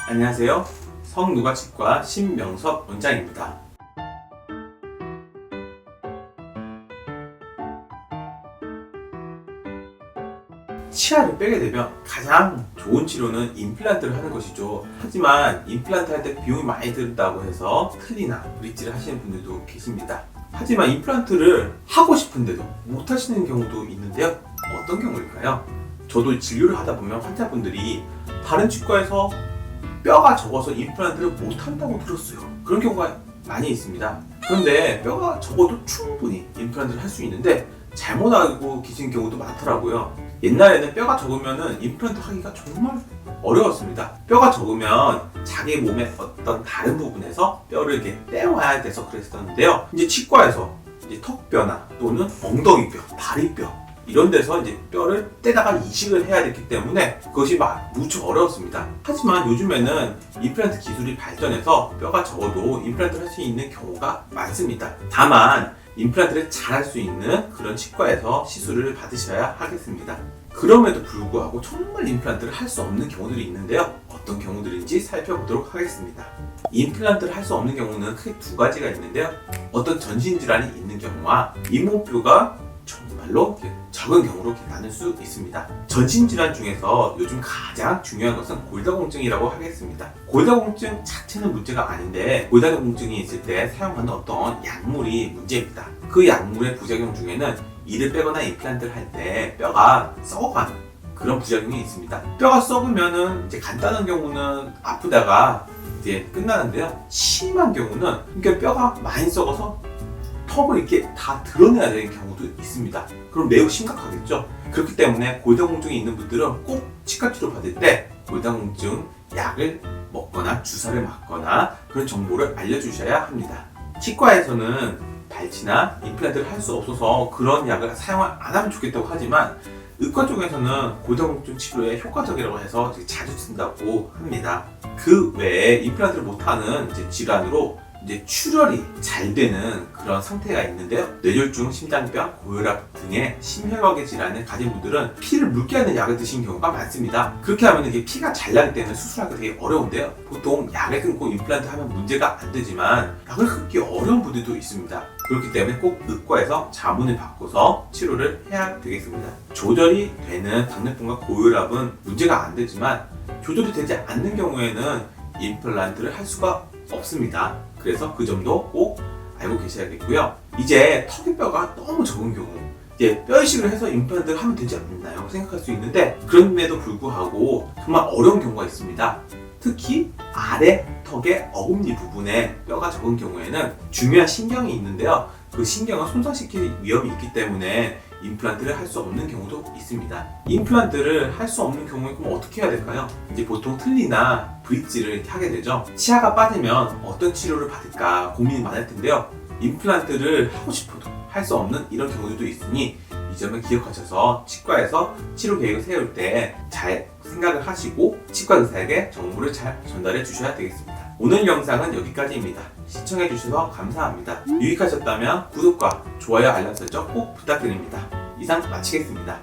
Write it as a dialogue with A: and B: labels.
A: 안녕하세요. 성누가치과 신명섭 원장입니다. 치아를 빼게 되면 가장 좋은 치료는 임플란트를 하는 것이죠. 하지만 임플란트 할 때 비용이 많이 든다고 해서 틀니나 브릿지를 하시는 분들도 계십니다. 하지만 임플란트를 하고 싶은데도 못 하시는 경우도 있는데요. 어떤 경우일까요? 저도 진료를 하다 보면 환자분들이 다른 치과에서 뼈가 적어서 임플란트를 못 한다고 들었어요. 그런 경우가 많이 있습니다. 그런데 뼈가 적어도 충분히 임플란트를 할 수 있는데 잘못 알고 계신 경우도 많더라고요. 옛날에는 뼈가 적으면 임플란트 하기가 정말 어려웠습니다. 뼈가 적으면 자기 몸의 어떤 다른 부분에서 뼈를 이렇게 떼와야 돼서 그랬었는데요. 이제 치과에서 이제 턱뼈나 또는 엉덩이뼈, 다리뼈 이런 데서 이제 뼈를 떼다가 이식을 해야 됐기 때문에 그것이 무척 어려웠습니다. 하지만 요즘에는 임플란트 기술이 발전해서 뼈가 적어도 임플란트를 할 수 있는 경우가 많습니다. 다만 임플란트를 잘 할 수 있는 그런 치과에서 시술을 받으셔야 하겠습니다. 그럼에도 불구하고 정말 임플란트를 할 수 없는 경우들이 있는데요. 어떤 경우들인지 살펴보도록 하겠습니다. 임플란트를 할 수 없는 경우는 크게 두 가지가 있는데요. 어떤 전신질환이 있는 경우와 잇몸뼈가 정말로 적은 경우로 나눌 수 있습니다. 전신질환 중에서 요즘 가장 중요한 것은 골다공증이라고 하겠습니다. 골다공증 자체는 문제가 아닌데 골다공증이 있을 때 사용하는 어떤 약물이 문제입니다. 그 약물의 부작용 중에는 이를 빼거나 임플란트를 할 때 뼈가 썩어가는 그런 부작용이 있습니다. 뼈가 썩으면은 이제 간단한 경우는 아프다가 이제 끝나는데요. 심한 경우는 그러니까 뼈가 많이 썩어서 턱을 이렇게 다 드러내야 되는 경우도 있습니다. 그럼 매우 심각하겠죠. 그렇기 때문에 골다공증이 있는 분들은 꼭 치과 치료 받을 때 골다공증 약을 먹거나 주사를 맞거나 그런 정보를 알려주셔야 합니다. 치과에서는 발치나 임플란트를 할 수 없어서 그런 약을 사용 안 하면 좋겠다고 하지만 의과 쪽에서는 골다공증 치료에 효과적이라고 해서 자주 쓴다고 합니다. 그 외에 임플란트를 못하는 질환으로 이제 출혈이 잘 되는 그런 상태가 있는데요. 뇌졸중, 심장병, 고혈압 등의 심혈관계 질환을 가진 분들은 피를 묽게 하는 약을 드시는 경우가 많습니다. 그렇게 하면 이게 피가 잘 나기 때문에 수술하기가 되게 어려운데요. 보통 약을 끊고 임플란트 하면 문제가 안 되지만 약을 끊기 어려운 분들도 있습니다. 그렇기 때문에 꼭 의과에서 자문을 받고서 치료를 해야 되겠습니다. 조절이 되는 당뇨병과 고혈압은 문제가 안 되지만 조절이 되지 않는 경우에는 임플란트를 할 수가 없습니다. 그래서 그 점도 꼭 알고 계셔야겠고요. 이제 턱의 뼈가 너무 적은 경우 이제 뼈 이식을 해서 임플란트를 하면 되지 않나요? 생각할 수 있는데 그럼에도 불구하고 정말 어려운 경우가 있습니다. 특히 아래 턱의 어금니 부분에 뼈가 적은 경우에는 중요한 신경이 있는데요. 그 신경을 손상시킬 위험이 있기 때문에 임플란트를 할 수 없는 경우도 있습니다. 임플란트를 할 수 없는 경우에 그럼 어떻게 해야 될까요? 이제 보통 틀니나 브릿지를 하게 되죠. 치아가 빠지면 어떤 치료를 받을까 고민이 많을 텐데요. 임플란트를 하고 싶어도 할 수 없는 이런 경우들도 있으니 이 점을 기억하셔서 치과에서 치료 계획을 세울 때 잘 생각을 하시고 치과 의사에게 정보를 잘 전달해 주셔야 되겠습니다. 오늘 영상은 여기까지입니다. 시청해 주셔서 감사합니다. 유익하셨다면 구독과 좋아요 알람 설정 꼭 부탁드립니다. 이상 마치겠습니다.